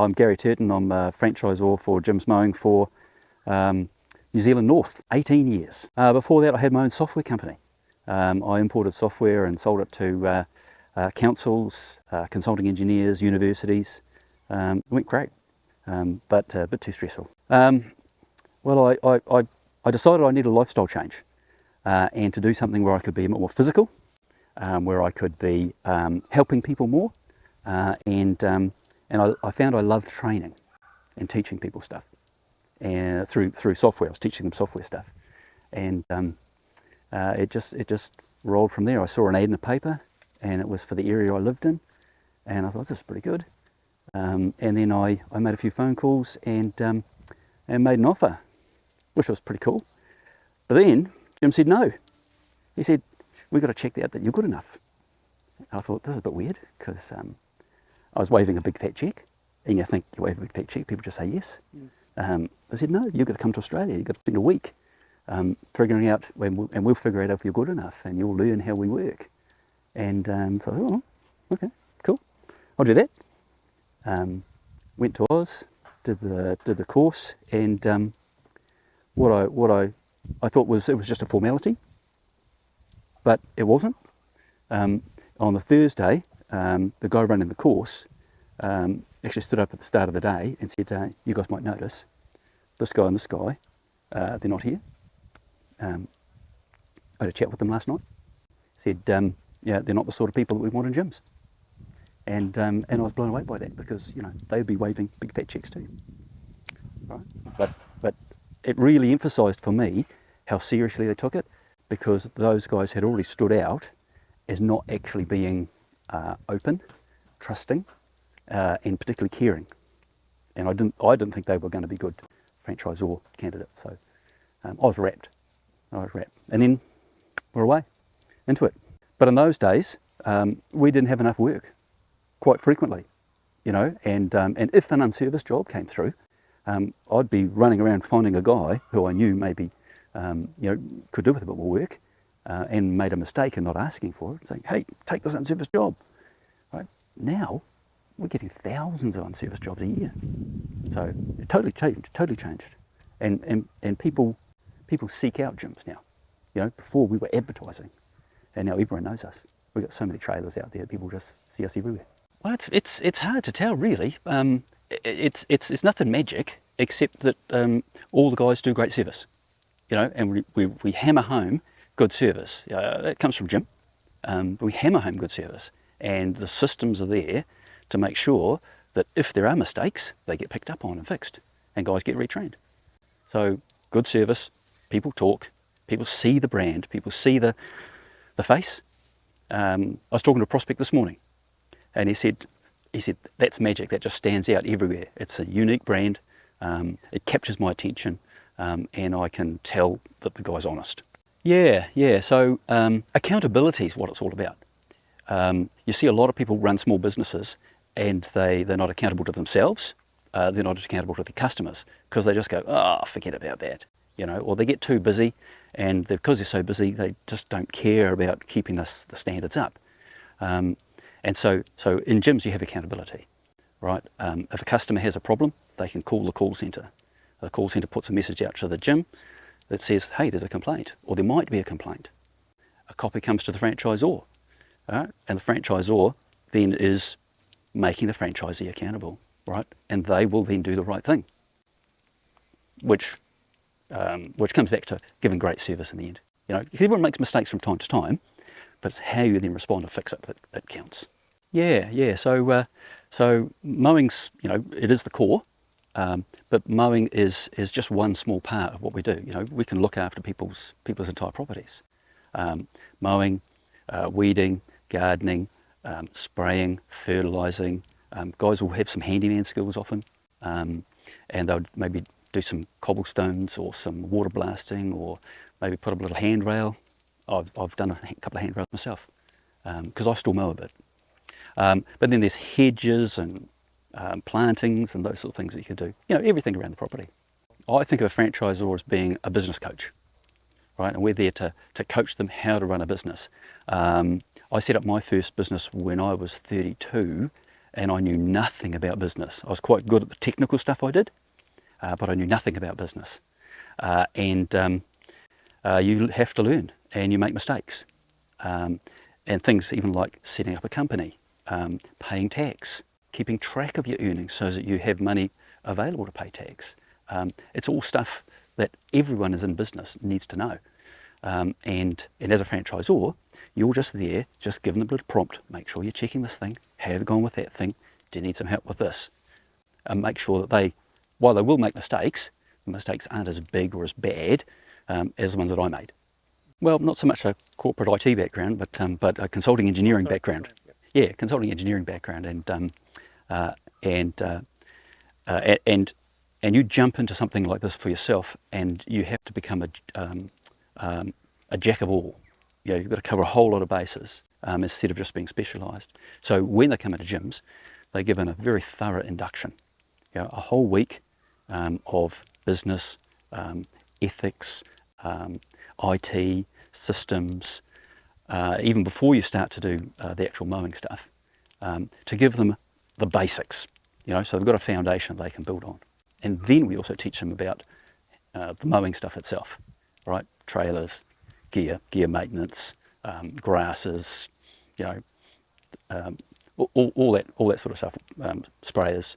I'm Gary Turton. I'm a franchisor for Jim's Mowing for New Zealand North, 18 years. Before that I had my own software company. I imported software and sold it to councils, consulting engineers, universities. It went great, but a bit too stressful. Well, I decided I needed a lifestyle change and to do something where I could be a bit more physical, where I could be helping people more, and I found I loved training and teaching people stuff, and through software. I was teaching them software stuff, and it just rolled from there. I saw an ad in the paper, and it was for the area I lived in, and I thought, this is pretty good. And then I made a few phone calls and made an offer, which was pretty cool. But then Jim said no. He said, we've got to check out that you're good enough. And I thought, this is a bit weird, because I was waving a big fat check, and you think you wave a big fat check, people just say yes. I said, no, you've got to come to Australia. You've got to spend a week figuring out, and we'll figure out if you're good enough, and you'll learn how we work. And so I thought, oh, okay, cool, I'll do that. Went to Oz, did the course, and what I thought was, it was just a formality, but it wasn't. On the Thursday, the guy running the course actually stood up at the start of the day and said, you guys might notice, this guy and this guy, they're not here. I had a chat with them last night. Said, yeah, they're not the sort of people that we want in gyms. And I was blown away by that, because, you know, they would be waving big fat checks too. Right? But it really emphasised for me how seriously they took it, because those guys had already stood out as not actually being open, trusting, and particularly caring. And I didn't think they were going to be good franchisor candidates. So I was wrapped. And then we're away into it. But in those days, we didn't have enough work, quite frequently, you know. And if an unserviced job came through, I'd be running around finding a guy who I knew maybe could do with a bit more work, and made a mistake in not asking for it, saying, hey, take this unserviced job. Right? Now we're getting thousands of unserviced jobs a year. So it totally changed. And people seek out gyms now. You know, before we were advertising, and now everyone knows us. We've got so many trailers out there, people just see us everywhere. Well, it's hard to tell, really. It's nothing magic, except that all the guys do great service, you know, and we hammer home good service. That comes from Jim. We hammer home good service, and the systems are there to make sure that if there are mistakes, they get picked up on and fixed, and guys get retrained. So good service, people talk, people see the brand, people see the face. I was talking to a prospect this morning, and he said, that's magic, that just stands out everywhere. It's a unique brand, it captures my attention, and I can tell that the guy's honest. Yeah, so accountability is what it's all about. You see a lot of people run small businesses, and they're not accountable to themselves, they're not accountable to their customers, because they just go, oh, forget about that, you know, or they get too busy, and because they're so busy, they just don't care about keeping the standards up. And so in gyms you have accountability, right? If a customer has a problem, they can call the call centre. The call centre puts a message out to the gym that says, hey, there's a complaint, or there might be a complaint. A copy comes to the franchisor, right? And the franchisor then is making the franchisee accountable, right? And they will then do the right thing, which comes back to giving great service in the end. You know, everyone makes mistakes from time to time, but it's how you then respond to fix it that counts. Yeah. So mowing's, you know, it is the core, but mowing is just one small part of what we do. You know, we can look after people's entire properties. Mowing, weeding, gardening, spraying, fertilising. Guys will have some handyman skills often, and they'll maybe do some cobblestones or some water blasting, or maybe put up a little handrail. I've done a couple of handrails myself, because I still mow a bit. But then there's hedges and plantings and those sort of things that you can do. You know, everything around the property. I think of a franchisor as being a business coach, right? And we're there to coach them how to run a business. I set up my first business when I was 32, and I knew nothing about business. I was quite good at the technical stuff I did, but I knew nothing about business. You have to learn, and you make mistakes. And things even like setting up a company, paying tax, keeping track of your earnings so that you have money available to pay tax. It's all stuff that everyone is in business needs to know. And as a franchisor, you're just there, just giving them a little prompt. Make sure you're checking this thing. How have you gone with that thing? Do you need some help with this? And make sure that while they will make mistakes, the mistakes aren't as big or as bad as the ones that I made. Well, not so much a corporate IT background, but a consulting engineering background. Yeah, consulting engineering background, and you jump into something like this for yourself, and you have to become a jack of all. You've got to cover a whole lot of bases instead of just being specialised. So when they come into gyms, they're given a very thorough induction. A whole week of business, ethics, IT, systems, even before you start to do the actual mowing stuff, to give them the basics, so they've got a foundation they can build on. And then we also teach them about the mowing stuff itself, right? Trailers, gear maintenance, grasses, all that sort of stuff, sprayers.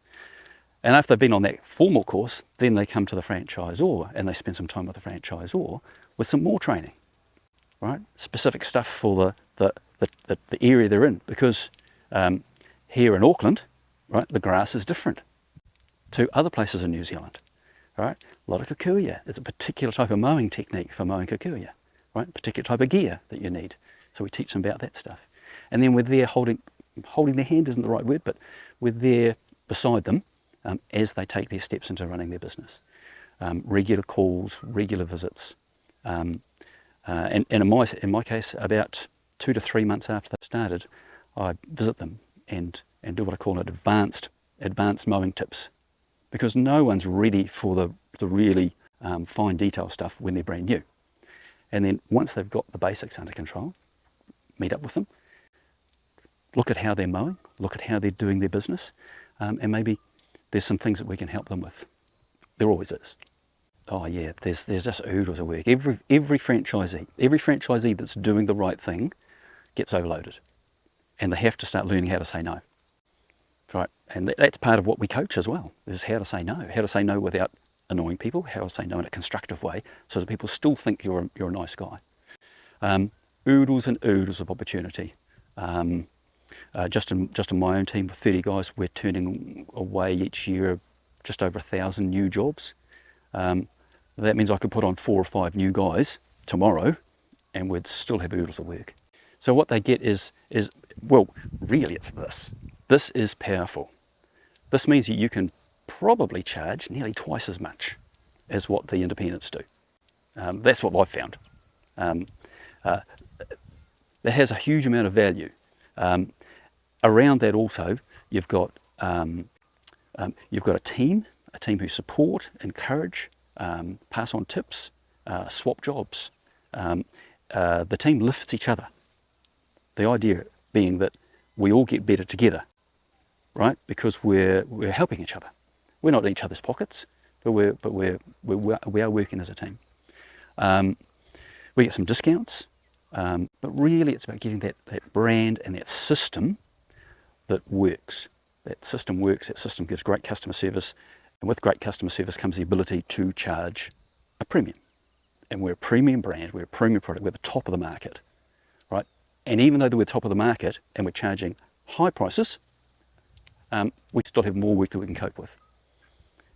And after they've been on that formal course, then they come to the franchisor and they spend some time with the franchisor with some more training, right? Specific stuff for the area they're in, because here in Auckland, right, the grass is different to other places in New Zealand, right? A lot of kikuya. It's a particular type of mowing technique for mowing kikuya, right? Particular type of gear that you need. So we teach them about that stuff. And then we're there holding their hand isn't the right word, but we're there beside them as they take their steps into running their business. Regular calls, regular visits. And in my case, about 2 to 3 months after they've started, I visit them and do what I call advanced mowing tips, because no one's ready for the really fine detail stuff when they're brand new. And then once they've got the basics under control, meet up with them, look at how they're mowing, look at how they're doing their business, and maybe there's some things that we can help them with. There always is. Oh yeah, there's just oodles of work. Every franchisee that's doing the right thing gets overloaded, and they have to start learning how to say no. Right, and that's part of what we coach as well, is how to say no without annoying people, how to say no in a constructive way, so that people still think you're a nice guy. Oodles and oodles of opportunity. Just in my own team with 30 guys, we're turning away each year just over 1,000 new jobs. That means I could put on 4 or 5 new guys tomorrow, and we'd still have oodles of work. So what they get is well, really it's this. This is powerful. This means that you can probably charge nearly twice as much as what the independents do. That's what I've found. That has a huge amount of value. Around that also, you've got a team who support, encourage, pass on tips, swap jobs. The team lifts each other. The idea being that we all get better together, right? Because we're helping each other. We're not in each other's pockets, but we are working as a team. We get some discounts, but really it's about getting that brand and that system that works. That system works. That system gives great customer service, and with great customer service comes the ability to charge a premium. And we're a premium brand. We're a premium product. We're the top of the market, right? And even though we're top of the market and we're charging high prices, we still have more work that we can cope with.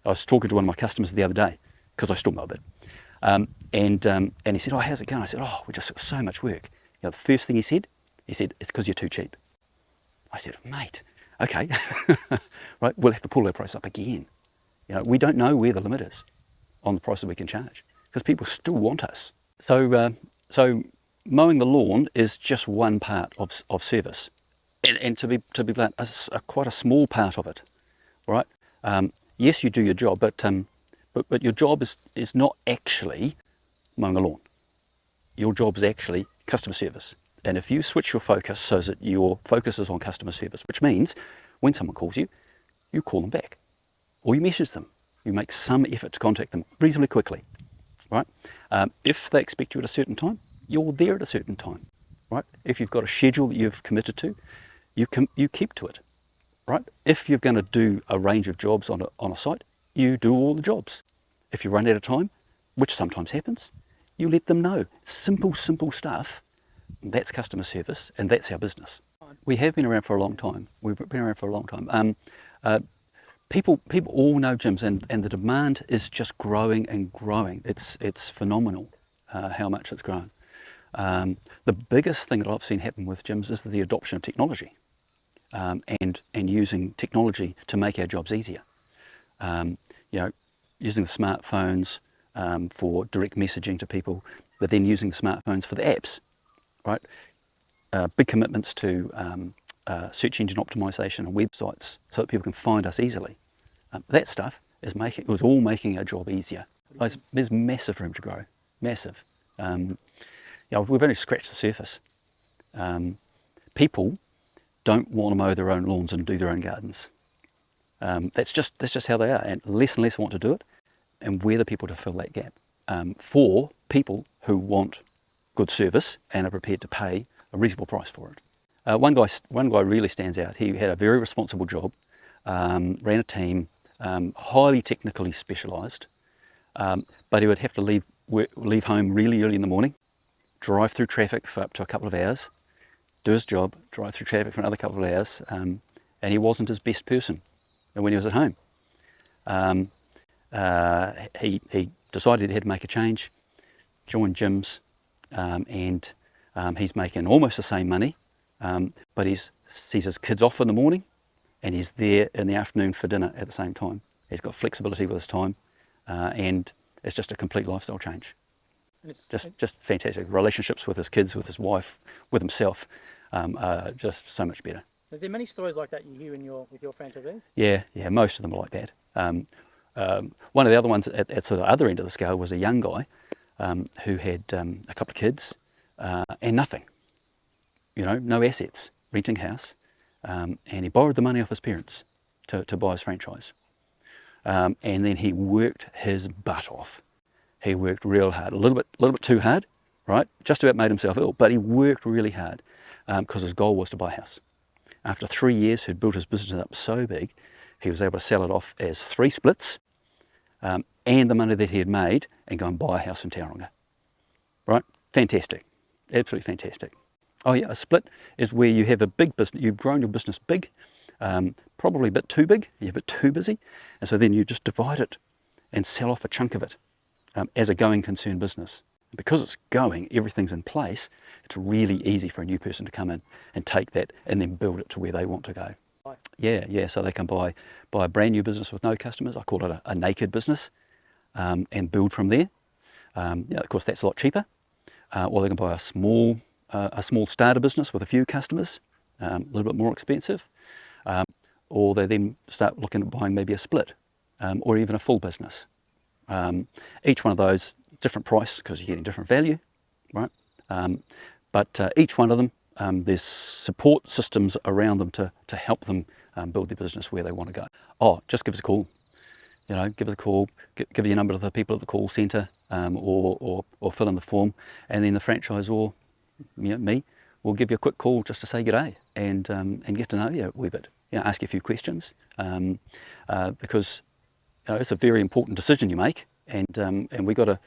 I was talking to one of my customers the other day, because I still mow a bit, and he said, "Oh, how's it going?" I said, "Oh, we just got so much work." The first thing he said, "It's because you're too cheap." I said, "Mate, okay, right, we'll have to pull our price up again." We don't know where the limit is on the price that we can charge, because people still want us. So mowing the lawn is just one part of service, and to be blunt, quite a small part of it, right? Yes, you do your job, but your job is not actually mowing the lawn. Your job is actually customer service. And if you switch your focus so that your focus is on customer service, which means when someone calls you, you call them back, or you message them. You make some effort to contact them reasonably quickly, right? If they expect you at a certain time, you're there at a certain time, right? If you've got a schedule that you've committed to, you keep to it, right? If you're going to do a range of jobs on a site, you do all the jobs. If you run out of time, which sometimes happens, you let them know. Simple stuff. That's customer service, and that's our business. We have been around for a long time. We've been around for a long time. People all know gyms, and the demand is just growing and growing. It's phenomenal how much it's grown. The biggest thing that I've seen happen with gyms is the adoption of technology, and using technology to make our jobs easier. Using the smartphones for direct messaging to people, but then using the smartphones for the apps, right? Big commitments to search engine optimization on websites so that people can find us easily. That stuff was all making our job easier. There's massive room to grow, massive. We've only scratched the surface. People don't want to mow their own lawns and do their own gardens. That's just how they are, and less want to do it, and we're the people to fill that gap for people who want good service and are prepared to pay a reasonable price for it. One guy really stands out. He had a very responsible job, ran a team, highly technically specialised, but he would have to leave home really early in the morning, drive through traffic for up to a couple of hours, do his job, drive through traffic for another couple of hours, and he wasn't his best person when he was at home. He decided he had to make a change, joined gyms, and he's making almost the same money, but he sees his kids off in the morning, and he's there in the afternoon for dinner at the same time. He's got flexibility with his time, and it's just a complete lifestyle change. Just fantastic. Relationships with his kids, with his wife, with himself, are just so much better. Is there many stories like that you hear with your franchisees? Yeah, most of them are like that. One of the other ones at sort of the other end of the scale was a young guy who had a couple of kids and nothing, no assets, renting house, and he borrowed the money off his parents to buy his franchise. And then he worked his butt off. He worked real hard, a little bit too hard, right? Just about made himself ill, but he worked really hard because his goal was to buy a house. After 3 years, he'd built his business up so big, he was able to sell it off as 3 splits and the money that he had made and go and buy a house in Tauranga. Right? Fantastic. Absolutely fantastic. Oh yeah, a split is where you have a big business, you've grown your business big, probably a bit too big, you're a bit too busy, and so then you just divide it and sell off a chunk of it as a going concern business. Because it's going, everything's in place, it's really easy for a new person to come in and take that and then build it to where they want to go. Yeah, so they can buy a brand new business with no customers. I call it a naked business, and build from there. Of course, that's a lot cheaper. Or they can buy a small starter business with a few customers, a little bit more expensive. Or they then start looking at buying maybe a split, or even a full business. Each one of those, different price because you're getting different value, right? But each one of them, there's support systems around them to help them build their business where they want to go. Oh, just give us a call. Give us a call, give your number to the people at the call centre, or fill in the form, and then the franchisor, me, will give you a quick call just to say g'day and get to know you a wee bit. Ask you a few questions, because it's a very important decision you make, and we got to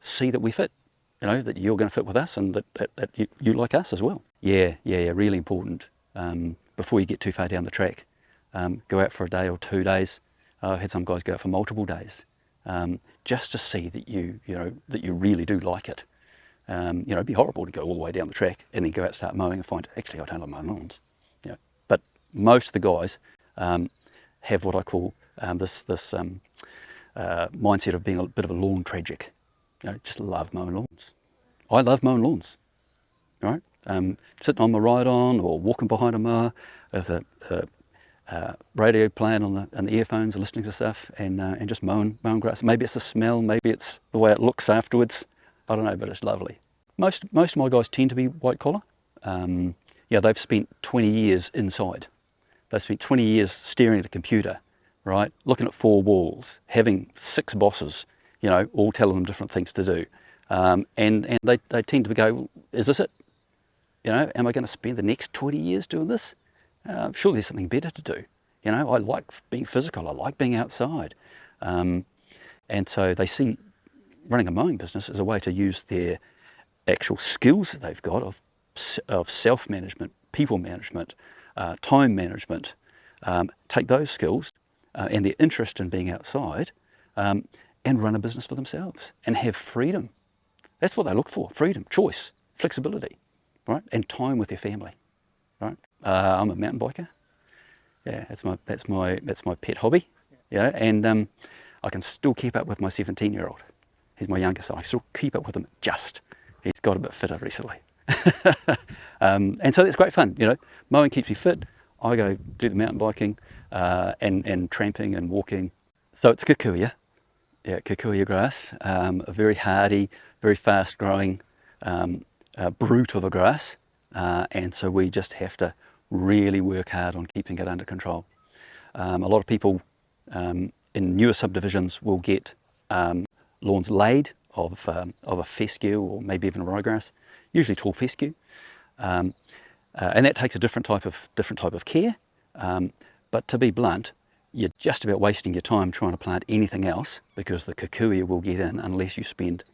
see that we fit. That you're going to fit with us, and that you like us as well. Yeah, really important. Before you get too far down the track, go out for a day or 2 days. I've had some guys go out for multiple days, just to see that that you really do like it. It'd be horrible to go all the way down the track and then go out and start mowing and find, actually, I don't like mowing lawns. But most of the guys have what I call this mindset of being a bit of a lawn tragic. Just love mowing lawns. I love mowing lawns. Right? Sitting on my ride-on or walking behind a mower with a radio playing on the earphones and listening to stuff, and just mowing grass. Maybe it's the smell, maybe it's the way it looks afterwards. I don't know, but it's lovely. Most of my guys tend to be white collar. They've spent 20 years inside. They spent 20 years staring at a computer, right, looking at 4 walls, having 6 bosses, you know, all telling them different things to do. And they tend to go, is this it? You know, am I going to spend the next 20 years doing this? Sure, there's something better to do. You know, I like being physical. I like being outside. And so they see running a mowing business as a way to use their actual skills that they've got of self-management, people management, time management, take those skills and their interest in being outside and run a business for themselves and have freedom. That's what they look for: freedom, choice, flexibility, right, and time with their family. Right? I'm a mountain biker. Yeah, that's my pet hobby. Yeah, and I can still keep up with my 17-year-old. He's my youngest, and I still keep up with him just. He's got a bit fitter recently. And so that's great fun. You know, mowing keeps me fit. I go do the mountain biking and tramping and walking. So it's kikuya. Yeah, kikuya grass, a very hardy, very fast growing brute of a grass. And so we just have to really work hard on keeping it under control. A lot of people in newer subdivisions will get lawns laid of a fescue or maybe even a ryegrass, usually tall fescue, and that takes a different type of care. But to be blunt, you're just about wasting your time trying to plant anything else, because the kikuya will get in unless you spend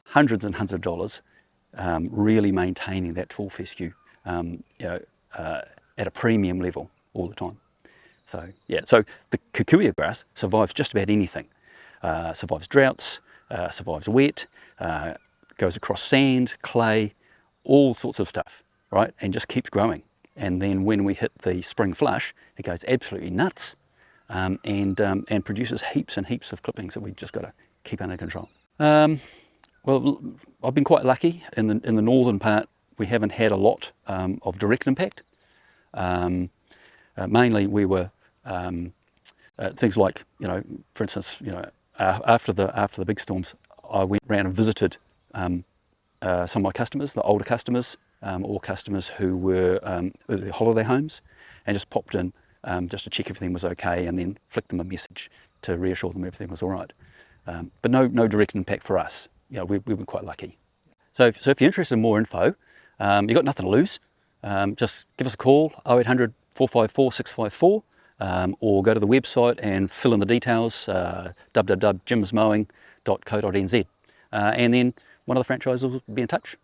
hundreds and hundreds of dollars really maintaining that tall fescue, you know, at a premium level all the time. So yeah, so the kikuya grass survives just about anything. Survives droughts, survives wet, goes across sand, clay, all sorts of stuff, right? And just keeps growing. And then when we hit the spring flush, it goes absolutely nuts, and produces heaps and heaps of clippings that we've just got to keep under control. Well, I've been quite lucky in the northern part. We haven't had a lot of direct impact. Mainly we were things like, you know, for instance, you know, after the big storms, I went around and visited some of my customers, the older customers, or customers who were at their holiday homes, and just popped in just to check everything was okay, and then flicked them a message to reassure them everything was all right. But no direct impact for us. You know, we've been quite lucky. So if you're interested in more info, you've got nothing to lose. Just give us a call, 0800 454 654, or go to the website and fill in the details, www.jimsmowing.co.nz, and then one of the franchisors will be in touch.